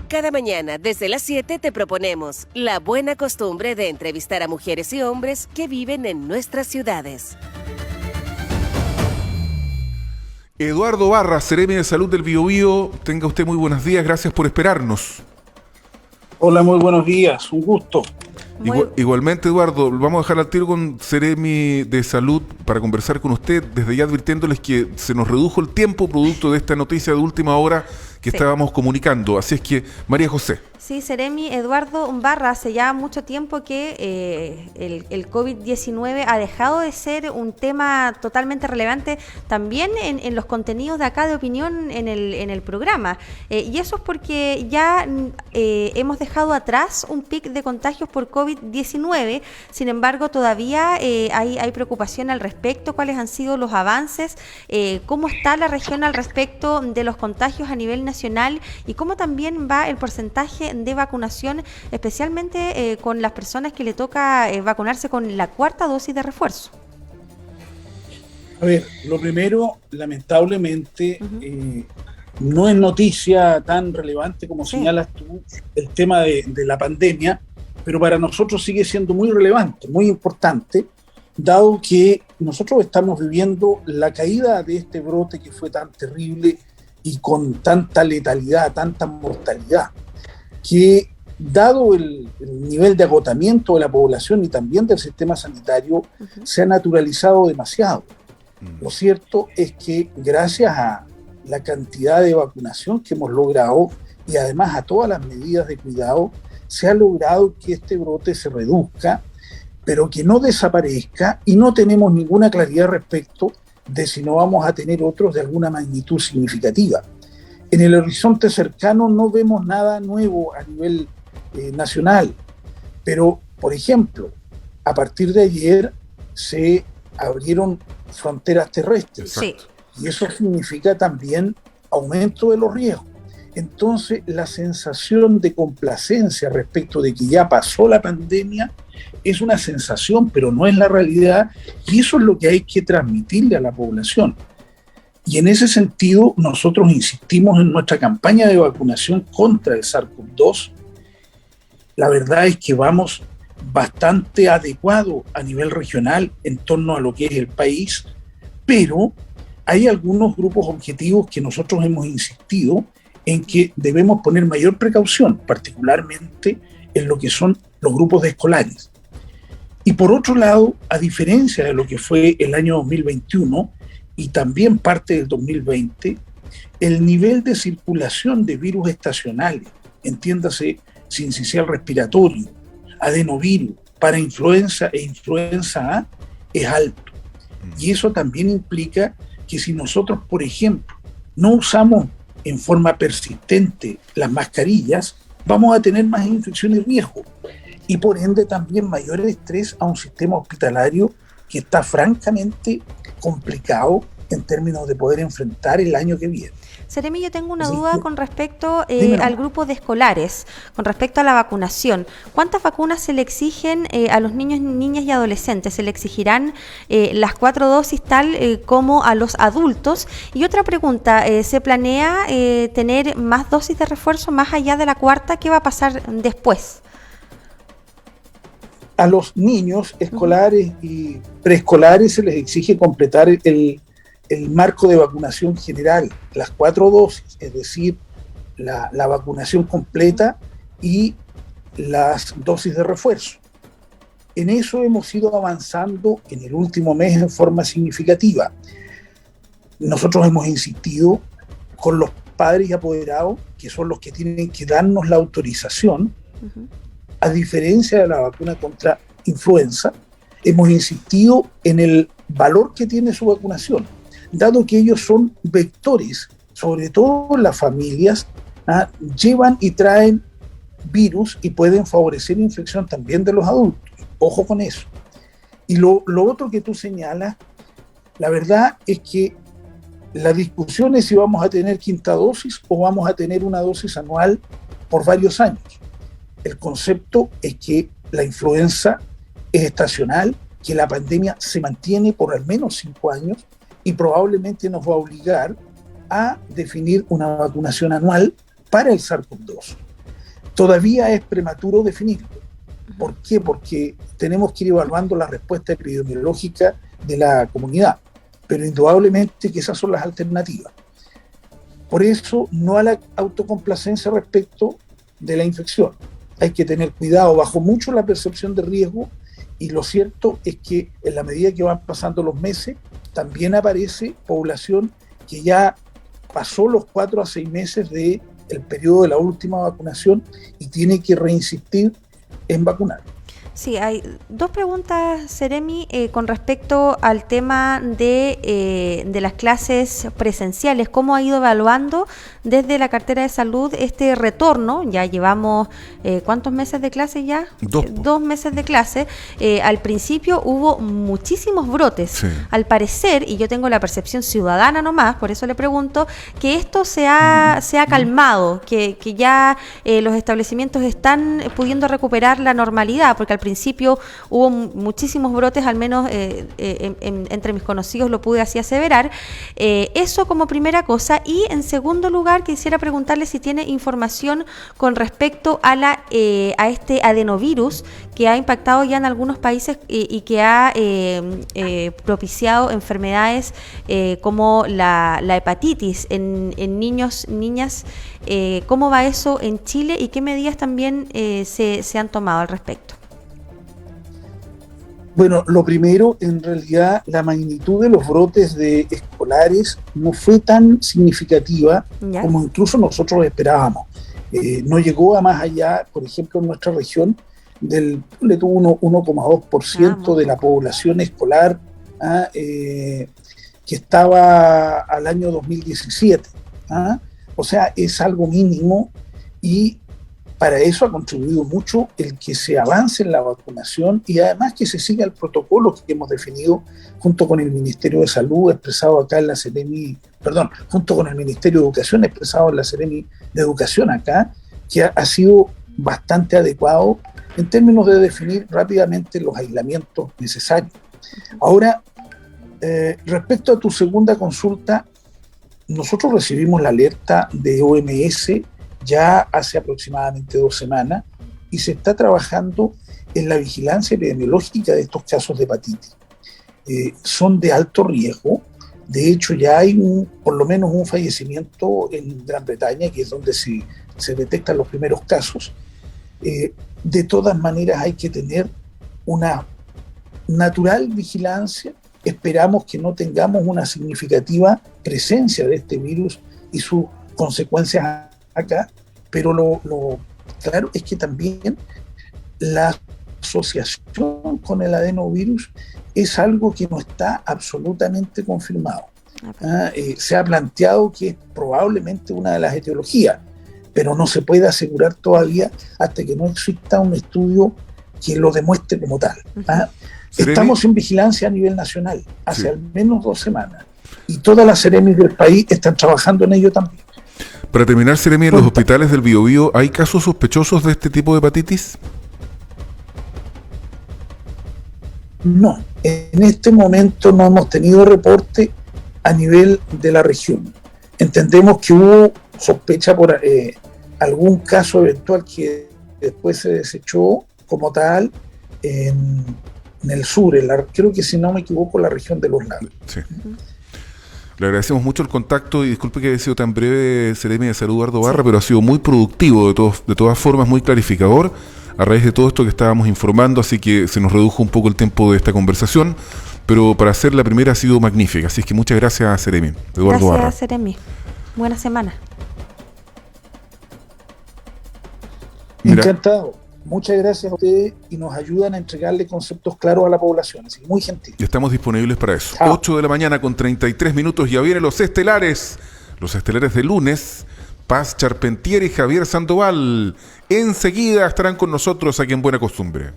Cada mañana, desde las 7, te proponemos la buena costumbre de entrevistar a mujeres y hombres que viven en nuestras ciudades. Eduardo Barra, Seremi de Salud del Biobío, tenga usted muy buenos días, gracias por esperarnos. Hola, muy buenos días, un gusto. Igualmente, Eduardo, vamos a dejar al tiro con Seremi de Salud para conversar con usted, desde ya advirtiéndoles que se nos redujo el tiempo producto de esta noticia de última hora que estábamos comunicando. Así es que, María José. Sí, Seremi, Eduardo Barra, hace ya mucho tiempo que el COVID-19 ha dejado de ser un tema totalmente relevante también en los contenidos de acá de opinión en el programa. Y eso es porque ya hemos dejado atrás un pic de contagios por COVID-19. Sin embargo, todavía hay preocupación al respecto. ¿Cuáles han sido los avances? ¿Cómo está la región al respecto de los contagios a nivel nacional? Y cómo también va el porcentaje de vacunación, especialmente con las personas que le toca vacunarse con la cuarta dosis de refuerzo. A ver, lo primero, lamentablemente, no es noticia tan relevante como señalas tú, el tema de la pandemia, pero para nosotros sigue siendo muy relevante, muy importante, dado que nosotros estamos viviendo la caída de este brote que fue tan terrible y con tanta letalidad, tanta mortalidad, que dado el nivel de agotamiento de la población y también del sistema sanitario, se ha naturalizado demasiado. Lo cierto es que gracias a la cantidad de vacunación que hemos logrado y además a todas las medidas de cuidado, se ha logrado que este brote se reduzca, pero que no desaparezca, y no tenemos ninguna claridad respecto de si no vamos a tener otros de alguna magnitud significativa. En el horizonte cercano no vemos nada nuevo a nivel nacional, pero, por ejemplo, a partir de ayer se abrieron fronteras terrestres. Sí. Y eso significa también aumento de los riesgos. Entonces, la sensación de complacencia respecto de que ya pasó la pandemia es una sensación, pero no es la realidad, y eso es lo que hay que transmitirle a la población. Y en ese sentido, nosotros insistimos en nuestra campaña de vacunación contra el SARS-CoV-2. La verdad es que vamos bastante adecuado a nivel regional en torno a lo que es el país, pero hay algunos grupos objetivos que nosotros hemos insistido en que debemos poner mayor precaución, particularmente en lo que son los grupos de escolares. Y por otro lado, a diferencia de lo que fue el año 2021, y también parte del 2020, el nivel de circulación de virus estacionales, entiéndase sincicial respiratorio, adenovirus, parainfluenza e influenza A, es alto. Y eso también implica que si nosotros, por ejemplo, no usamos en forma persistente las mascarillas, vamos a tener más infección y riesgo. Y por ende también mayor estrés a un sistema hospitalario que está francamente complicado en términos de poder enfrentar el año que viene. Seremi, yo tengo una duda con respecto al grupo de escolares, con respecto a la vacunación. ¿Cuántas vacunas se le exigen a los niños, niñas y adolescentes? ¿Se le exigirán las 4 dosis tal como a los adultos? Y otra pregunta, ¿se planea tener más dosis de refuerzo más allá de la cuarta? ¿Qué va a pasar después? A los niños escolares y preescolares se les exige completar el marco de vacunación general, las 4 dosis, es decir, la vacunación completa y las dosis de refuerzo. En eso hemos ido avanzando en el último mes en forma significativa. Nosotros hemos insistido con los padres y apoderados, que son los que tienen que darnos la autorización. A diferencia de la vacuna contra influenza, hemos insistido en el valor que tiene su vacunación, dado que ellos son vectores, sobre todo las familias, llevan y traen virus y pueden favorecer infección también de los adultos. Ojo con eso. Y lo otro que tú señalas, la verdad es que la discusión es si vamos a tener quinta dosis o vamos a tener una dosis anual por varios años. El concepto es que la influenza es estacional, que la pandemia se mantiene por al menos 5 años y probablemente nos va a obligar a definir una vacunación anual para el SARS-CoV-2. Todavía es prematuro definirlo. ¿Por qué? Porque tenemos que ir evaluando la respuesta epidemiológica de la comunidad, pero indudablemente que esas son las alternativas. Por eso, no a la autocomplacencia respecto de la infección. Hay que tener cuidado, bajo mucho la percepción de riesgo, y lo cierto es que en la medida que van pasando los meses, también aparece población que ya pasó los 4 a 6 meses del periodo de la última vacunación y tiene que reinsistir en vacunar. Sí, hay dos preguntas, Seremi, con respecto al tema de las clases presenciales. ¿Cómo ha ido evaluando desde la cartera de salud este retorno? Ya llevamos, ¿cuántos meses de clase ya? 2 meses de clase. Al principio hubo muchísimos brotes. Sí. Al parecer, y yo tengo la percepción ciudadana nomás, por eso le pregunto, que esto se ha calmado, que ya los establecimientos están pudiendo recuperar la normalidad, porque al principio hubo muchísimos brotes, al menos entre mis conocidos lo pude así aseverar. Eso como primera cosa. Y en segundo lugar, quisiera preguntarle si tiene información con respecto a este adenovirus que ha impactado ya en algunos países y que ha propiciado enfermedades como la hepatitis en niños, niñas. ¿Cómo va eso en Chile y qué medidas también se han tomado al respecto? Bueno, lo primero, en realidad, la magnitud de los brotes de escolares no fue tan significativa como incluso nosotros esperábamos. No llegó a más allá, por ejemplo, en nuestra región, le tuvo 1,2% de la población escolar que estaba al año 2017. O sea, es algo mínimo, y para eso ha contribuido mucho el que se avance en la vacunación y además que se siga el protocolo que hemos definido junto con el Ministerio de Salud, expresado acá en la Seremi, junto con el Ministerio de Educación, expresado en la Seremi de Educación acá, que ha sido bastante adecuado en términos de definir rápidamente los aislamientos necesarios. Ahora, respecto a tu segunda consulta, nosotros recibimos la alerta de OMS ya hace aproximadamente 2 semanas y se está trabajando en la vigilancia epidemiológica de estos casos de hepatitis. Son de alto riesgo. De hecho, ya hay por lo menos un fallecimiento en Gran Bretaña, que es donde se detectan los primeros casos. De todas maneras, hay que tener una natural vigilancia. Esperamos que no tengamos una significativa presencia de este virus y sus consecuencias acá, pero lo claro es que también la asociación con el adenovirus es algo que no está absolutamente confirmado. Se ha planteado que es probablemente una de las etiologías, pero no se puede asegurar todavía hasta que no exista un estudio que lo demuestre como tal. Estamos en vigilancia a nivel nacional hace al menos 2 semanas y todas las Seremis del país están trabajando en ello también. Para terminar, Seremi, en los hospitales del Biobío, ¿hay casos sospechosos de este tipo de hepatitis? No, en este momento no hemos tenido reporte a nivel de la región. Entendemos que hubo sospecha por algún caso eventual que después se desechó como tal en el sur, creo que si no me equivoco, la región de los lagos. Sí. Le agradecemos mucho el contacto y disculpe que haya sido tan breve, Seremi de Salud, Eduardo Barra, pero ha sido muy productivo, de todas formas muy clarificador a raíz de todo esto que estábamos informando, así que se nos redujo un poco el tiempo de esta conversación, pero para ser la primera ha sido magnífica, así que muchas gracias, Seremi. Eduardo Barra. Gracias, Seremi. Buena semana. Encantado. Muchas gracias a ustedes y nos ayudan a entregarle conceptos claros a la población. Así que muy gentil. Y estamos disponibles para eso. Chao. 8 de la mañana con 33 minutos. Ya vienen los estelares. Los estelares de lunes. Paz Charpentier y Javier Sandoval. Enseguida estarán con nosotros aquí en Buena Costumbre.